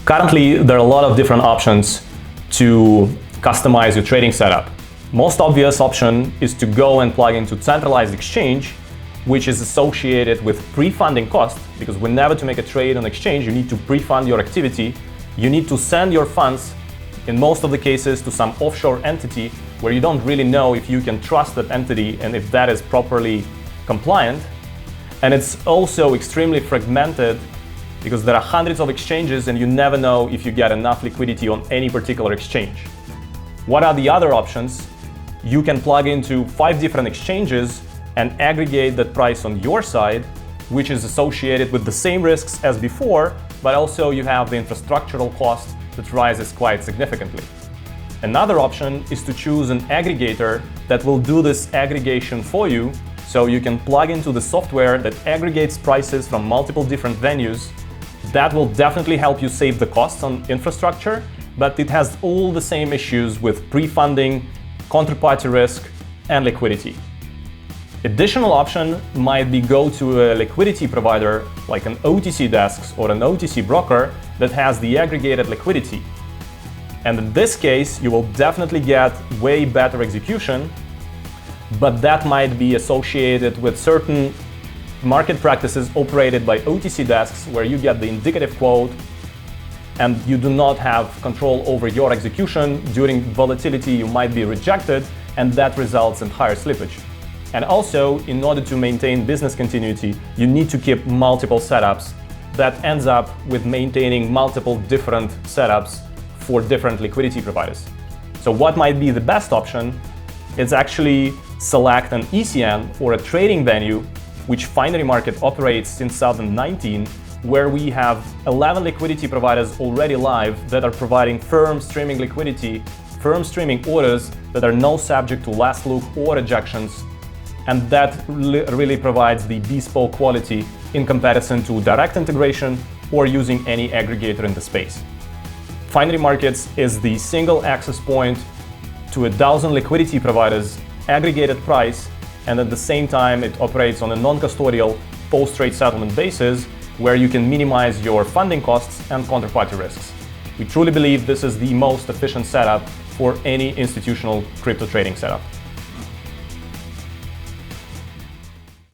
Currently, there are a lot of different options to customize your trading setup. Most obvious option is to go and plug into centralized exchange, which is associated with pre-funding cost, because whenever to make a trade on exchange, you need to pre-fund your activity. You need to send your funds, in most of the cases, to some offshore entity where you don't really know if you can trust that entity and if that is properly compliant. And it's also extremely fragmented because there are hundreds of exchanges and you never know if you get enough liquidity on any particular exchange. What are the other options? You can plug into 5 different exchanges and aggregate that price on your side, which is associated with the same risks as before, but also you have the infrastructural cost that rises quite significantly. Another option is to choose an aggregator that will do this aggregation for you, so you can plug into the software that aggregates prices from multiple different venues. That will definitely help you save the costs on infrastructure, but it has all the same issues with pre-funding, counterparty risk, and liquidity. Additional option might be go to a liquidity provider like an OTC desks or an OTC broker that has the aggregated liquidity. And in this case, you will definitely get way better execution, but that might be associated with certain market practices operated by OTC desks where you get the indicative quote and you do not have control over your execution. During volatility, you might be rejected, and that results in higher slippage. And also, in order to maintain business continuity, you need to keep multiple setups. That ends up with maintaining multiple different setups for different liquidity providers. So what might be the best option? It's actually select an ECN or a trading venue, which Finery Market operates since 2019, where we have 11 liquidity providers already live that are providing firm streaming liquidity, firm streaming orders that are no subject to last look or rejections. And that really provides the bespoke quality in comparison to direct integration or using any aggregator in the space. Finery Markets is the single access point to 1,000 liquidity providers, aggregated price, and at the same time it operates on a non-custodial post-trade settlement basis where you can minimize your funding costs and counterparty risks. We truly believe this is the most efficient setup for any institutional crypto trading setup.